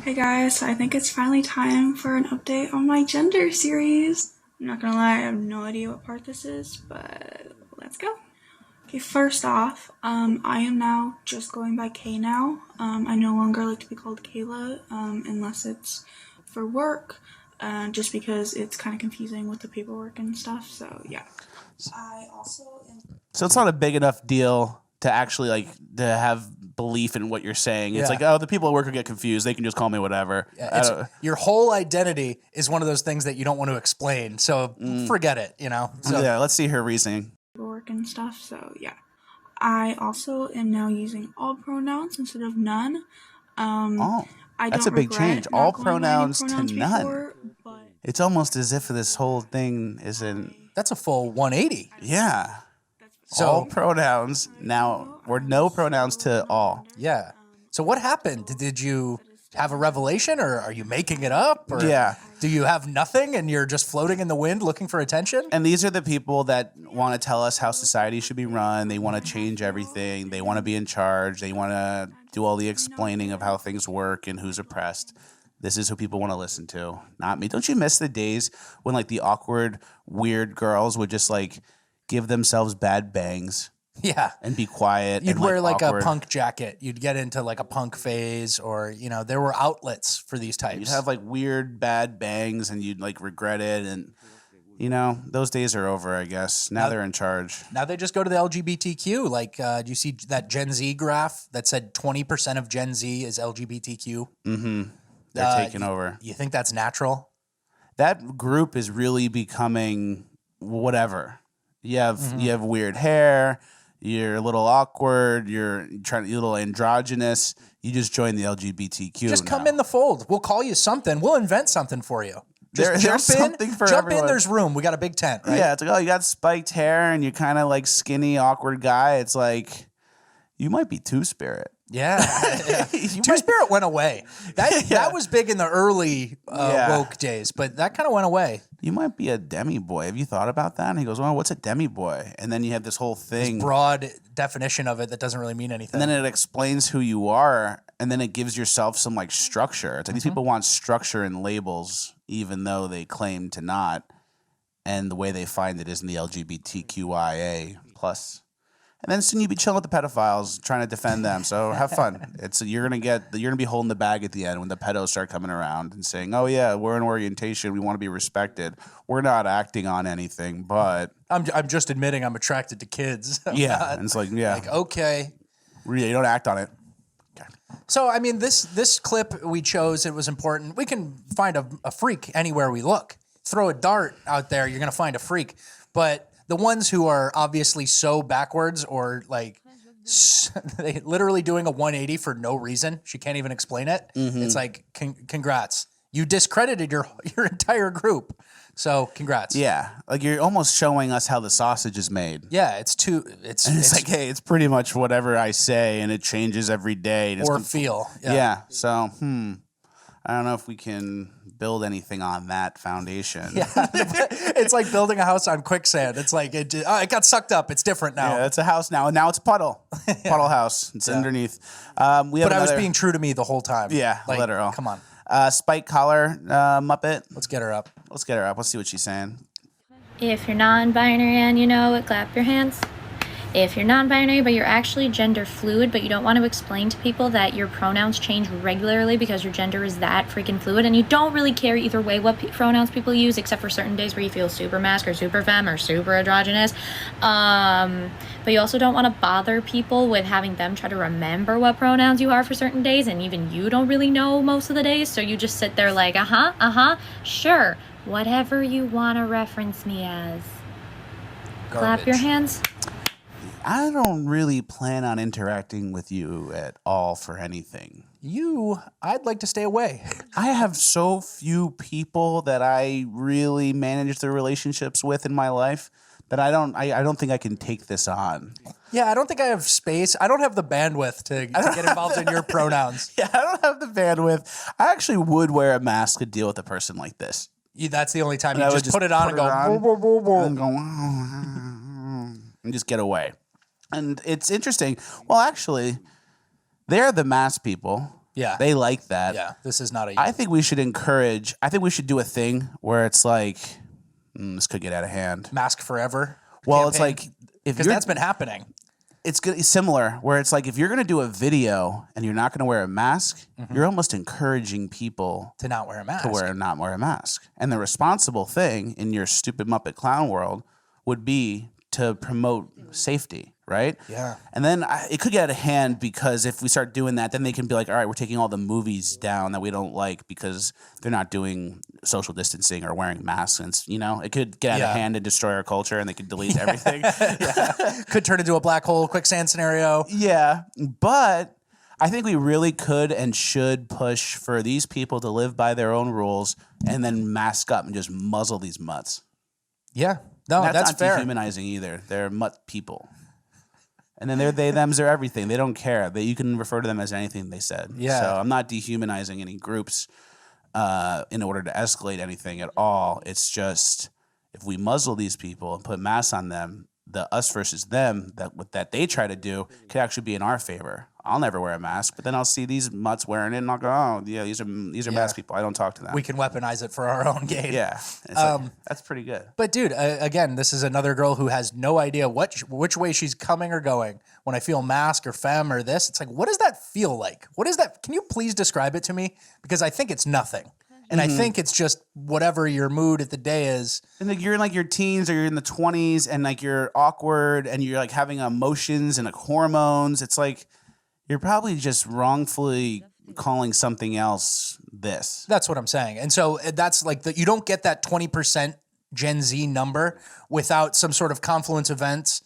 Hey guys, so I think it's finally time for an update on my gender series. I'm not gonna lie, I have no idea what part this is, but let's go. Okay, first off, I am now just going by Kay now. I no longer like to be called Kayla, unless it's for work, just because it's kind of confusing with the paperwork and stuff, so yeah. I also am... So it's not a big enough deal to actually to have belief in what you're saying. It's Yeah. like, oh, the people at work will get confused. They can just call me whatever. Yeah, your whole identity is one of those things that you don't want to explain. So forget it, So, yeah, let's see her reasoning. Paperwork and stuff, so yeah. I also am now using all pronouns instead of none. That's a big change. All pronouns to none. Before, but It's almost as if this whole thing isn't. that's a full 180. Yeah. So- all pronouns now, or no pronouns to all. Yeah. So what happened? Did you have a revelation, or are you making it up? Or Yeah. do you have nothing and you're just floating in the wind looking for attention? And these are the people that want to tell us how society should be run. They want to change everything. They want to be in charge. They want to do all the explaining of how things work and who's oppressed. This is who people want to listen to, not me. Don't you miss the days when the awkward, weird girls would just give themselves bad bangs Yeah. and be quiet? You'd and, wear a awkward. punk jacket. You'd get into a punk phase, or, there were outlets for these types. You'd have weird bad bangs and you'd regret it. And, those days are over, I guess. Now they're in charge. Now they just go to the LGBTQ. Do you see that Gen Z graph that said 20% of Gen Z is LGBTQ? Mm-hmm. They're taking over. You think that's natural? That group is really becoming whatever. You have weird hair. You're a little awkward. You're a little androgynous. You just join the LGBTQ. Just come now. in the fold. We'll call you something. We'll invent something for you. There's something for jump everyone. in. There's room. We got a big tent, right? Yeah, it's you got spiked hair and you're kind of skinny, awkward guy. It's you might be Two-Spirit. Yeah. Two-Spirit went away. That was big in the early woke days, but that kind of went away. You might be a demi boy. Have you thought about that? And he goes, well, what's a demi boy? And then you have this whole thing. This broad definition of it that doesn't really mean anything. And then it explains who you are, and then it gives yourself some structure. It's these people want structure and labels, even though they claim to not. And the way they find it is in the LGBTQIA plus. And then soon you'll be chilling with the pedophiles, trying to defend them. So have fun. You're gonna be holding the bag at the end when the pedos start coming around and saying, "Oh yeah, we're in orientation. We want to be respected. We're not acting on anything, but I'm just admitting I'm attracted to kids." yeah." And it's okay. You don't act on it. Okay. So I mean, this clip we chose, it was important. We can find a freak anywhere we look. Throw a dart out there, you're gonna find a freak, but the ones who are obviously so backwards or they literally doing a 180 for no reason. She can't even explain it. Mm-hmm. It's congrats. You discredited your entire group. So congrats. Yeah. You're almost showing us how the sausage is made. Yeah, it's Hey, it's pretty much whatever I say and it changes every day. Or feel. Yeah. So, I don't know if we can build anything on that foundation. Yeah. It's like building a house on quicksand. It's it got sucked up. It's different now. Yeah, it's a house now. And now it's a puddle. Puddle house. It's underneath. I was being true to me the whole time. Yeah, literal. Come on. Spike collar Muppet. Let's get her up. Let's see what she's saying. If you're non-binary and you know it, clap your hands. If you're non-binary but you're actually gender fluid, but you don't want to explain to people that your pronouns change regularly because your gender is that freaking fluid, and you don't really care either way what pronouns people use, except for certain days where you feel super masc or super femme or super androgynous. But you also don't want to bother people with having them try to remember what pronouns you are for certain days, and even you don't really know most of the days, so you just sit there sure, whatever you want to reference me as. Garbage. Clap your hands. I don't really plan on interacting with you at all for anything. I'd like to stay away. I have so few people that I really manage their relationships with in my life that I don't think I can take this on. Yeah, I don't think I have space. I don't have the bandwidth to get involved in your pronouns. Yeah, I don't have the bandwidth. I actually would wear a mask to deal with a person like this. That's the only time And you I would just put it on and go, and go, and just get away. And it's interesting. Well, actually, they're the mask people. Yeah. They like that. Yeah. This is not a. I think we should do a thing where it's like, this could get out of hand. Mask forever. Well, campaign. it's like, if because that's been happening. it's similar where it's like, if you're going to do a video and you're not going to wear a mask, you're almost encouraging people To not wear a mask. not wear a mask. And the responsible thing in your stupid Muppet clown world would be to promote safety, right? Yeah. And then it could get out of hand, because if we start doing that, then they can be like, all right, we're taking all the movies down that we don't like because they're not doing social distancing or wearing masks. And it could get out of hand and destroy our culture, and they could delete everything. Could turn into a black hole quicksand scenario. Yeah, but I think we really could and should push for these people to live by their own rules and then mask up and just muzzle these mutts. Yeah. No, that's not fair. dehumanizing either. They're mutt people. And then they, thems, they're everything. They don't care. You can refer to them as anything they said. Yeah. So I'm not dehumanizing any groups in order to escalate anything at all. It's just, if we muzzle these people and put masks on them, the us versus them that they try to do could actually be in our favor. I'll never wear a mask, but then I'll see these mutts wearing it, and I'll go, oh, yeah, these are mask people. I don't talk to them. We can weaponize it for our own gain. Yeah. It's like, that's pretty good. But dude, again, this is another girl who has no idea which way she's coming or going. When I feel mask or femme or this, it's like, what does that feel like? What is that? Can you please describe it to me? Because I think it's nothing. And I think it's just whatever your mood at the day is. And like, you're in like your teens or you're in the 20s, and like you're awkward and you're like having emotions and like hormones. It's like you're probably just wrongfully calling something else this. That's what I'm saying. And so that's like you don't get that 20% Gen Z number without some sort of confluence of events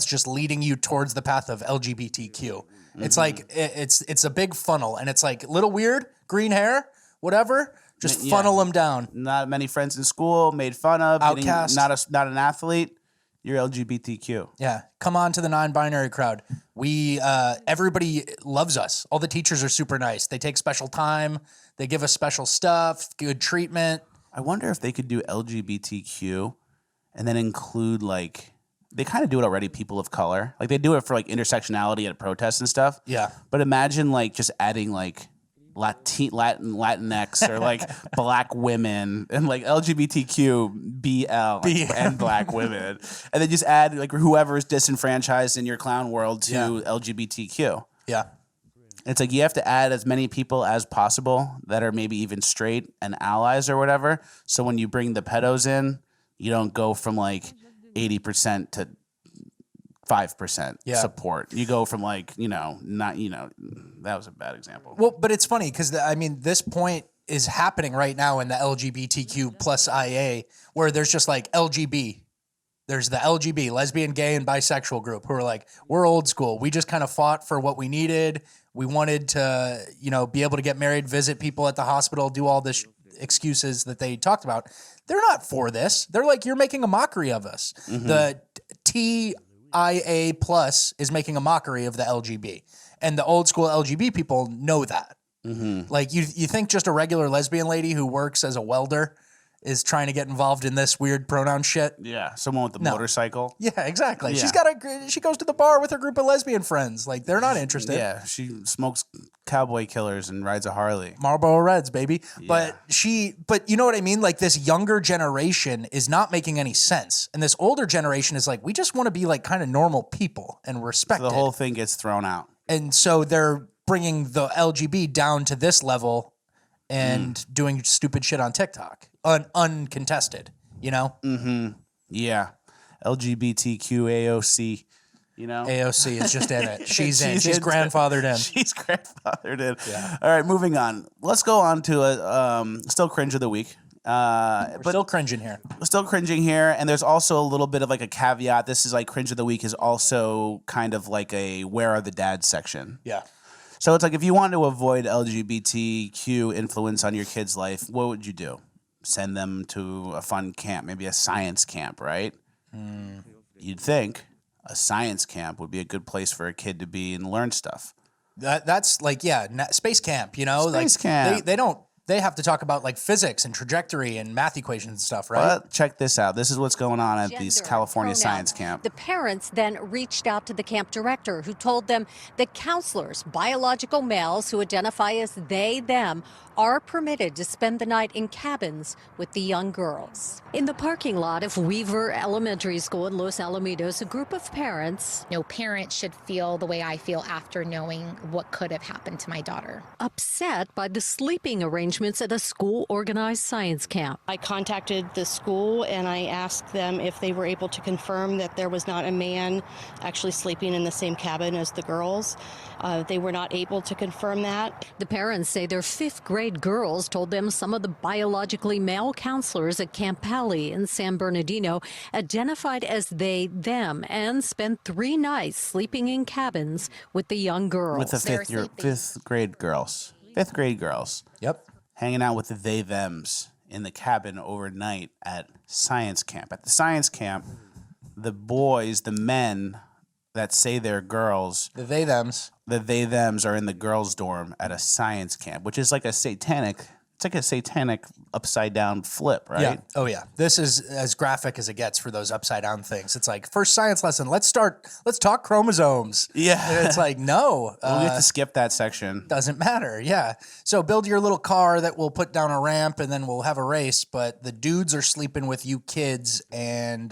just leading you towards the path of LGBTQ. It's like it's a big funnel, and it's like a little weird, green hair, whatever. Just funnel them down. Not many friends in school, made fun of, Outcast. not an athlete. You're LGBTQ. Yeah, come on to the non-binary crowd. We everybody loves us. All the teachers are super nice. They take special time. They give us special stuff, good treatment. I wonder if they could do LGBTQ and then include like, they kind of do it already, people of color. Like they do it for like intersectionality at protests and stuff. Yeah. But imagine like just adding like Latinx or like black women and like LGBTQ BL and black women. And then just add like whoever is disenfranchised in your clown world to LGBTQ. Yeah. It's like you have to add as many people as possible that are maybe even straight and allies or whatever. So when you bring the pedos in, you don't go from like 80% to 5% support. You go from like, that was a bad example. Well, but it's funny because this point is happening right now in the LGBTQ plus IA, where there's just like LGB. There's the LGB, lesbian, gay, and bisexual group, who are like, we're old school. We just kind of fought for what we needed. We wanted to, be able to get married, visit people at the hospital, do all this excuses that they talked about. They're not for this. They're like, you're making a mockery of us. The TIA plus is making a mockery of the LGB. And the old school LGB people know that. Like you think just a regular lesbian lady who works as a welder is trying to get involved in this weird pronoun shit? Yeah, someone with a motorcycle. Yeah, exactly. Yeah. She goes to the bar with her group of lesbian friends. Like they're not interested. Yeah, she smokes cowboy killers and rides a Harley. Marlboro Reds, baby. Yeah. But you know what I mean? Like this younger generation is not making any sense. And this older generation is like, we just want to be like kind of normal people and respected. So the whole thing gets thrown out. And so they're bringing the LGB down to this level and doing stupid shit on TikTok, uncontested, Yeah, LGBTQ AOC, AOC is just in it. She's in. She's She's in. grandfathered in. She's grandfathered in. Yeah. All right, moving on. Let's go on to a still cringe of the week. But still cringing here. Still cringing here, and there's also a little bit of like a caveat. This is like cringe of the week is also kind of like a where are the dads section. Yeah. So it's like if you want to avoid LGBTQ influence on your kid's life, what would you do? Send them to a fun camp, maybe a science camp, right? You'd think a science camp would be a good place for a kid to be and learn stuff. That's like, space camp, Space camp. They don't they have to talk about like physics and trajectory and math equations and stuff, right? But check this out. This is what's going on at these Gender, California pronouns. science camp. The parents then reached out to the camp director, who told them that counselors, biological males who identify as they, them, are permitted to spend the night in cabins with the young girls. In the parking lot of Weaver Elementary School in Los Alamitos, a group of parents, No parent should feel the way I feel after knowing what could have happened to my daughter. upset by the sleeping arrangements at a school-organized science camp. I contacted the school and I asked them if they were able to confirm that there was not a man actually sleeping in the same cabin as the girls. They were not able to confirm that. The parents say their fifth grade girls told them some of the biologically male counselors at Camp Pali in San Bernardino identified as they, them, and spent 3 nights sleeping in cabins with the young girls. With the fifth grade girls. 5th grade girls. Yep. Hanging out with the they thems in the cabin overnight at science camp. At the science camp, the boys, the men that say they're girls, The they thems. the they thems are in the girls' dorm at a science camp, which is like a satanic. It's like a satanic upside down flip, right? Yeah. Oh yeah. This is as graphic as it gets for those upside down things. It's like first science lesson. Let's talk chromosomes. Yeah. And it's like no. We'll get to skip that section. Doesn't matter. Yeah. So build your little car that will put down a ramp and then we'll have a race. But the dudes are sleeping with you kids and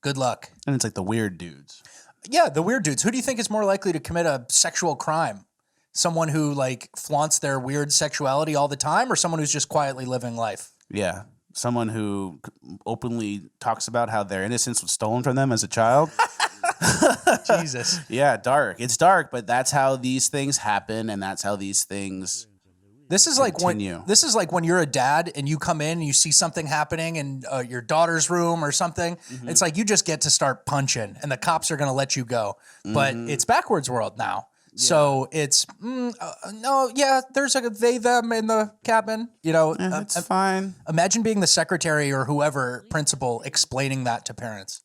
good luck. And it's like the weird dudes. Yeah, the weird dudes. Who do you think is more likely to commit a sexual crime? Someone who like flaunts their weird sexuality all the time, or someone who's just quietly living life? Yeah. Someone who openly talks about how their innocence was stolen from them as a child. Jesus. Yeah, dark. It's dark, but that's how these things happen, and that's how these things. This is Continue. like when you're a dad and you come in and you see something happening in your daughter's room or something. Mm-hmm. It's like you just get to start punching, and the cops are going to let you go. But it's backwards world now. So it's no, yeah. There's a they them in the cabin. You know, It's fine. imagine being the secretary or whoever principal explaining that to parents.